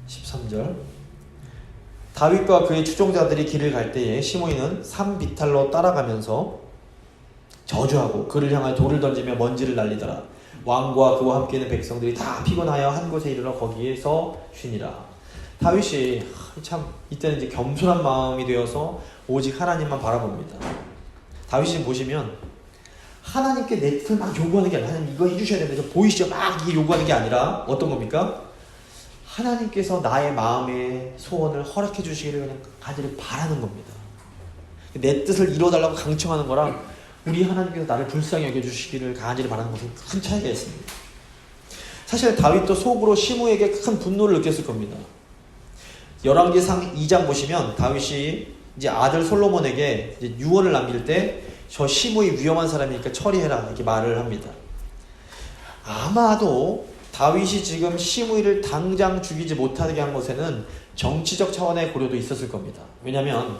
13절 다윗과 그의 추종자들이 길을 갈 때에 시므이는 산비탈로 따라가면서 저주하고 그를 향하여 돌을 던지며 먼지를 날리더라. 왕과 그와 함께 있는 백성들이 다 피곤하여 한 곳에 이르러 거기에서 쉬니라. 다윗이 참 이때는 이제 겸손한 마음이 되어서 오직 하나님만 바라봅니다. 다윗이 지금 보시면 하나님께 내 뜻을 막 요구하는 게 아니라 하나님 이거 해주셔야 되는데 보이시죠? 막 이게 요구하는 게 아니라 어떤 겁니까? 하나님께서 나의 마음의 소원을 허락해 주시기를 그냥 간절히 바라는 겁니다. 내 뜻을 이뤄달라고 강청하는 거랑 우리 하나님께서 나를 불쌍히 여겨주시기를 간절히 바라는 것은 큰 차이가 있습니다. 사실 다윗도 속으로 시므에게 큰 분노를 느꼈을 겁니다. 열왕기상 2장 보시면 다윗이 이제 아들 솔로몬에게 이제 유언을 남길 때 저 시므이 위험한 사람이니까 처리해라 이렇게 말을 합니다. 아마도 다윗이 지금 시므이를 당장 죽이지 못하게 한 것에는 정치적 차원의 고려도 있었을 겁니다. 왜냐하면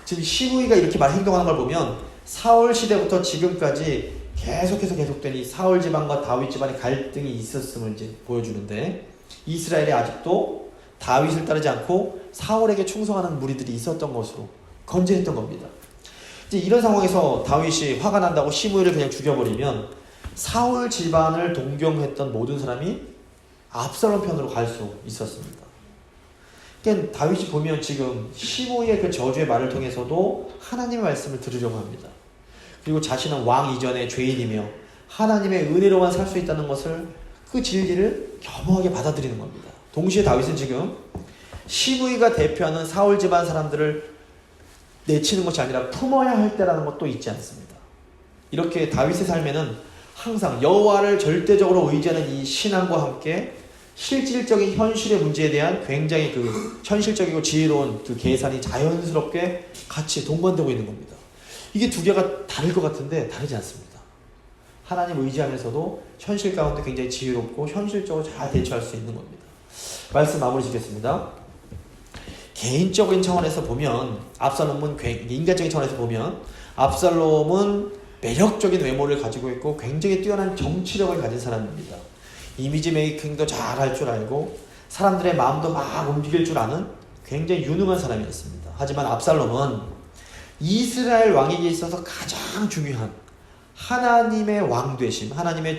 지금 시므이가 이렇게 행동하는 걸 보면 사울 시대부터 지금까지 계속된 이 사울 집안과 다윗 집안의 갈등이 있었음을 이제 보여주는데 이스라엘이 아직도 다윗을 따르지 않고 사울에게 충성하는 무리들이 있었던 것으로 건재했던 겁니다. 이제 이런 상황에서 다윗이 화가 난다고 시므이를 그냥 죽여버리면 사울 집안을 동경했던 모든 사람이 압살롬 편으로 갈 수 있었습니다. 그러니까 다윗이 보면 지금 시므이의 그 저주의 말을 통해서도 하나님의 말씀을 들으려고 합니다. 그리고 자신은 왕 이전의 죄인이며 하나님의 은혜로만 살 수 있다는 것을 그 진리를 겸허하게 받아들이는 겁니다. 동시에 다윗은 지금 시므이가 대표하는 사울 집안 사람들을 내치는 것이 아니라 품어야 할 때라는 것도 잊지 않습니다. 이렇게 다윗의 삶에는 항상 여호와를 절대적으로 의지하는 이 신앙과 함께 실질적인 현실의 문제에 대한 굉장히 그 현실적이고 지혜로운 그 계산이 자연스럽게 같이 동반되고 있는 겁니다. 이게 두 개가 다를 것 같은데 다르지 않습니다. 하나님 의지하면서도 현실 가운데 굉장히 지혜롭고 현실적으로 잘 대처할 수 있는 겁니다. 말씀 마무리 짓겠습니다. 개인적인 차원에서 보면 압살롬은 인간적인 차원에서 보면 압살롬은 매력적인 외모를 가지고 있고 굉장히 뛰어난 정치력을 가진 사람입니다. 이미지 메이킹도 잘 할 줄 알고 사람들의 마음도 막 움직일 줄 아는 굉장히 유능한 사람이었습니다. 하지만 압살롬은 이스라엘 왕에게 있어서 가장 중요한 하나님의 왕되심, 하나님의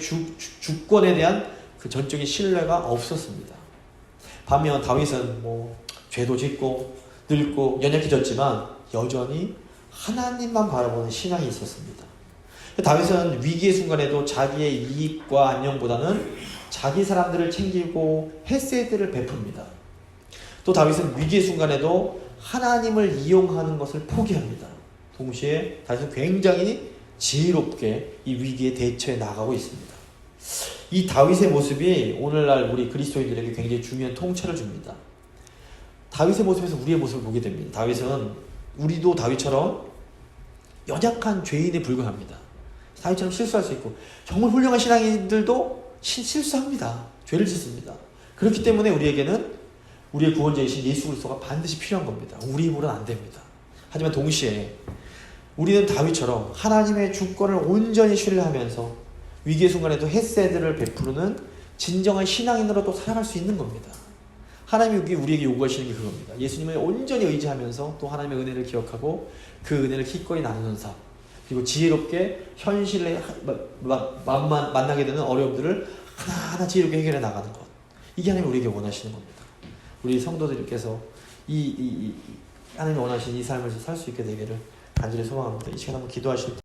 주권에 대한 그 전적인 신뢰가 없었습니다. 반면 다윗은 죄도 짓고 늙고 연약해졌지만 여전히 하나님만 바라보는 신앙이 있었습니다. 다윗은 위기의 순간에도 자기의 이익과 안녕보다는 자기 사람들을 챙기고 헤세드를 베풉니다. 또 다윗은 위기의 순간에도 하나님을 이용하는 것을 포기합니다. 동시에 다윗은 굉장히 지혜롭게 이 위기에 대처해 나가고 있습니다. 이 다윗의 모습이 오늘날 우리 그리스도인들에게 굉장히 중요한 통찰을 줍니다. 다윗의 모습에서 우리의 모습을 보게 됩니다. 다윗은 우리도 다윗처럼 연약한 죄인에 불과합니다. 다윗처럼 실수할 수 있고 정말 훌륭한 신앙인들도 실수합니다. 죄를 짓습니다. 그렇기 때문에 우리에게는 우리의 구원자이신 예수 그리스도가 반드시 필요한 겁니다. 우리 힘으로는 안 됩니다. 하지만 동시에 우리는 다윗처럼 하나님의 주권을 온전히 신뢰하면서 위기의 순간에도 헤세드를 베푸는 진정한 신앙인으로 또 살아갈 수 있는 겁니다. 하나님이 우리에게 요구하시는 게 그겁니다. 예수님을 온전히 의지하면서 또 하나님의 은혜를 기억하고 그 은혜를 기꺼이 나누는 삶, 그리고 지혜롭게 현실에 만나게 되는 어려움들을 하나하나 지혜롭게 해결해 나가는 것, 이게 하나님이 우리에게 원하시는 겁니다. 우리 성도들께서 하나님이 원하시는 이 삶을 살 수 있게 되기를 간절히 소망합니다. 이 시간 한번 기도하실 때